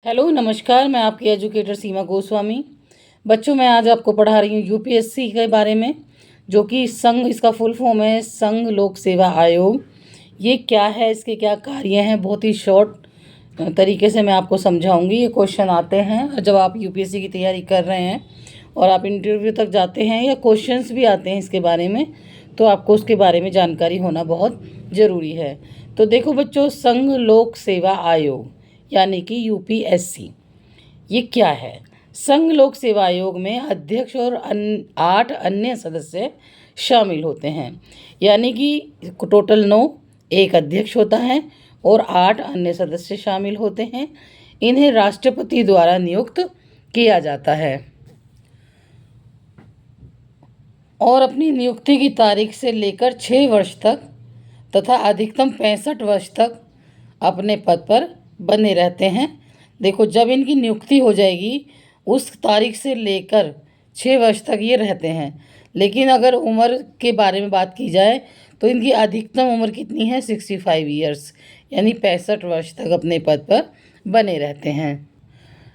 Hello नमस्कार, मैं आपकी एजुकेटर सीमा गोस्वामी। बच्चों, मैं आज आपको पढ़ा रही हूँ यूपीएससी के बारे में, जो कि संघ, इसका फुल फॉर्म है संघ लोक सेवा आयोग। ये क्या है, इसके क्या कार्य हैं, बहुत ही शॉर्ट तरीके से मैं आपको समझाऊंगी। ये क्वेश्चन आते हैं जब आप यूपीएससी की तैयारी कर रहे हैं और आप इंटरव्यू तक जाते हैं, या क्वेश्चंस भी आते हैं इसके बारे में, तो आपको उसके बारे में जानकारी होना बहुत ज़रूरी है। तो देखो बच्चों, संघ लोक सेवा आयोग यानी कि यूपीएससी ये क्या है। संघ लोक सेवा आयोग में अध्यक्ष और 8 अन्य सदस्य शामिल होते हैं, यानी कि टोटल 9। एक अध्यक्ष होता है और 8 अन्य सदस्य शामिल होते हैं। इन्हें राष्ट्रपति द्वारा नियुक्त किया जाता है और अपनी नियुक्ति की तारीख से लेकर 6 वर्ष तक तथा अधिकतम 65 वर्ष तक अपने पद पर बने रहते हैं। देखो, जब इनकी नियुक्ति हो जाएगी उस तारीख से लेकर 6 वर्ष तक ये रहते हैं। लेकिन अगर उम्र के बारे में बात की जाए तो इनकी अधिकतम उम्र कितनी है, 65 ईयर्स, यानी 65 वर्ष तक अपने पद पर बने रहते हैं।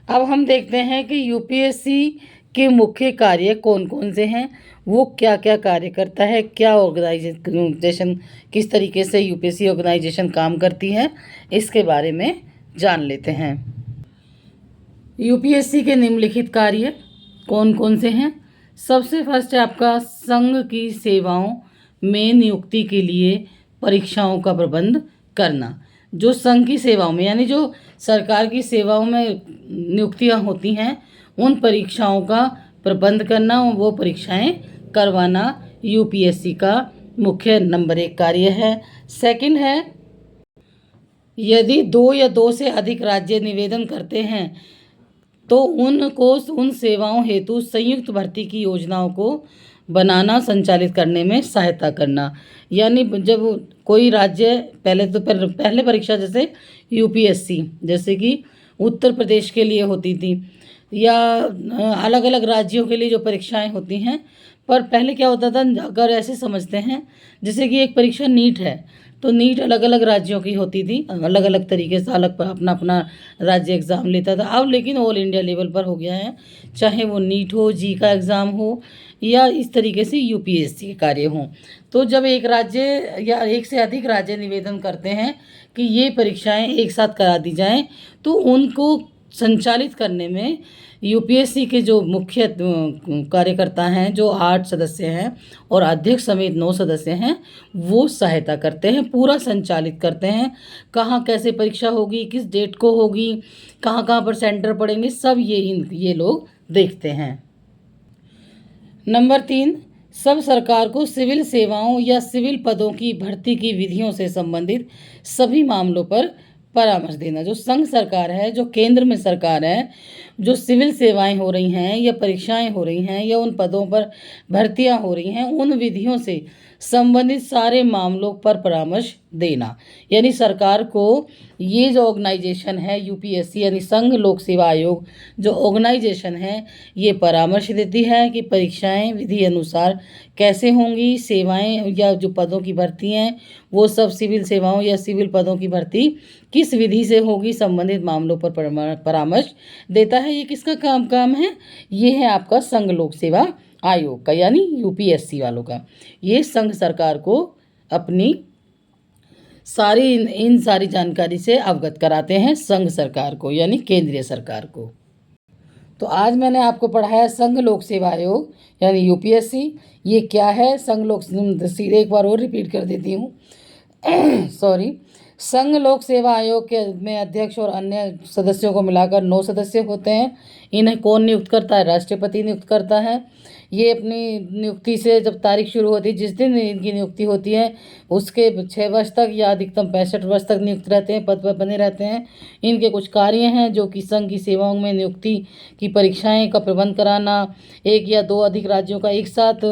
अब हम देखते हैं कि यूपीएससी के मुख्य कार्य कौन कौन से हैं, वो क्या क्या कार्य करता है, क्या ऑर्गेनाइजेशन, किस तरीके से यूपीएससी ऑर्गेनाइजेशन काम करती है, इसके बारे में जान लेते हैं। यूपीएससी के निम्नलिखित कार्य कौन कौन से हैं। सबसे फर्स्ट है आपका संघ की सेवाओं में नियुक्ति के लिए परीक्षाओं का प्रबंध करना। जो संघ की सेवाओं में, यानी जो सरकार की सेवाओं में नियुक्तियां होती हैं, उन परीक्षाओं का प्रबंध करना, वो परीक्षाएं करवाना यूपीएससी का मुख्य नंबर 1 कार्य है। सेकंड है, यदि 2 या 2 से अधिक राज्य निवेदन करते हैं तो उनको उन सेवाओं हेतु संयुक्त भर्ती की योजनाओं को बनाना, संचालित करने में सहायता करना। यानी जब कोई राज्य पहले परीक्षा, जैसे यूपीएससी, जैसे कि उत्तर प्रदेश के लिए होती थी, या अलग अलग राज्यों के लिए जो परीक्षाएं होती हैं, पर पहले क्या होता था, अगर ऐसे समझते हैं जैसे कि एक परीक्षा नीट है, तो नीट अलग अलग राज्यों की होती थी, अलग अलग तरीके से अलग अपना अपना राज्य एग्ज़ाम लेता था। अब लेकिन ऑल इंडिया लेवल पर हो गया है, चाहे वो नीट हो, जी का एग्ज़ाम हो, या इस तरीके से यूपीएससी के कार्य हों। तो जब एक राज्य या एक से अधिक राज्य निवेदन करते हैं कि ये परीक्षाएं एक साथ करा दी जाएं, तो उनको संचालित करने में यूपीएससी के जो मुख्य कार्यकर्ता हैं, जो 8 सदस्य हैं और अध्यक्ष समेत 9 सदस्य हैं, वो सहायता करते हैं, पूरा संचालित करते हैं। कहाँ कैसे परीक्षा होगी, किस डेट को होगी, कहाँ कहाँ पर सेंटर पड़ेंगे, सब ये लोग देखते हैं। नंबर 3, सब सरकार को सिविल सेवाओं या सिविल पदों की भर्ती की विधियों से संबंधित सभी मामलों पर परामर्श देना। जो संघ सरकार है, जो केंद्र में सरकार है, जो सिविल सेवाएं हो रही हैं या परीक्षाएं हो रही हैं या उन पदों पर भर्तियां हो रही हैं, उन विधियों से संबंधित सारे मामलों पर परामर्श देना। यानी सरकार को ये जो ऑर्गेनाइजेशन है यूपीएससी, यानी संघ लोक सेवा आयोग जो ऑर्गेनाइजेशन है, ये परामर्श देती है कि परीक्षाएं विधि अनुसार कैसे होंगी, सेवाएं या जो पदों की भर्ती हैं वो सब सिविल सेवाओं या सिविल पदों की भर्ती किस विधि से होगी, संबंधित मामलों पर परामर्श देता है। ये किसका काम है? ये है आपका संघ लोक सेवा आयोग का, यानी यूपीएससी वालों का। ये संघ सरकार को अपनी इन सारी जानकारी से अवगत कराते हैं, संघ सरकार को, यानी केंद्रीय सरकार को। तो आज मैंने आपको पढ़ाया संघ लोक सेवा आयोग यानी यूपीएससी। ये क्या है, संघ लोक, सीधे एक बार और रिपीट कर देती हूँ सॉरी। संघ लोक सेवा आयोग के में अध्यक्ष और अन्य सदस्यों को मिलाकर 9 सदस्य होते हैं। इन्हें कौन नियुक्त करता है? राष्ट्रपति नियुक्त करता है। ये अपनी नियुक्ति से जब तारीख शुरू होती है, जिस दिन इनकी नियुक्ति होती है, उसके 6 वर्ष तक या अधिकतम 65 वर्ष तक नियुक्त रहते हैं, पद पर बने रहते हैं। इनके कुछ कार्य हैं, जो कि संघ की सेवाओं में नियुक्ति की परीक्षाएं का प्रबंध कराना, 1 या 2 अधिक राज्यों का एक साथ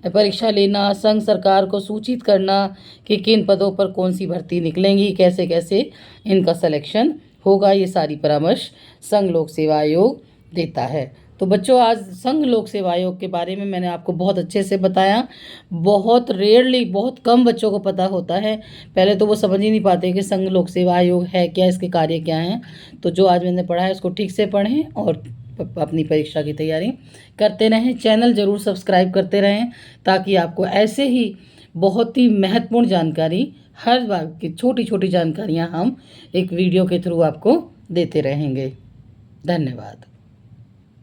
परीक्षा लेना, संघ सरकार को सूचित करना कि किन पदों पर कौन सी भर्ती निकलेंगी, कैसे कैसे इनका सिलेक्शन होगा। ये सारी परामर्श संघ लोक सेवा आयोग देता है। तो बच्चों, आज संघ लोक सेवा आयोग के बारे में मैंने आपको बहुत अच्छे से बताया। बहुत रेयरली, बहुत कम बच्चों को पता होता है। पहले तो वो समझ ही नहीं पाते कि संघ लोक सेवा आयोग है क्या, इसके कार्य क्या हैं। तो जो आज मैंने पढ़ा है उसको ठीक से पढ़ें और अपनी परीक्षा की तैयारी करते रहें। चैनल ज़रूर सब्सक्राइब करते रहें ताकि आपको ऐसे ही बहुत ही महत्वपूर्ण जानकारी, हर बार की छोटी छोटी जानकारियाँ हम एक वीडियो के थ्रू आपको देते रहेंगे। धन्यवाद।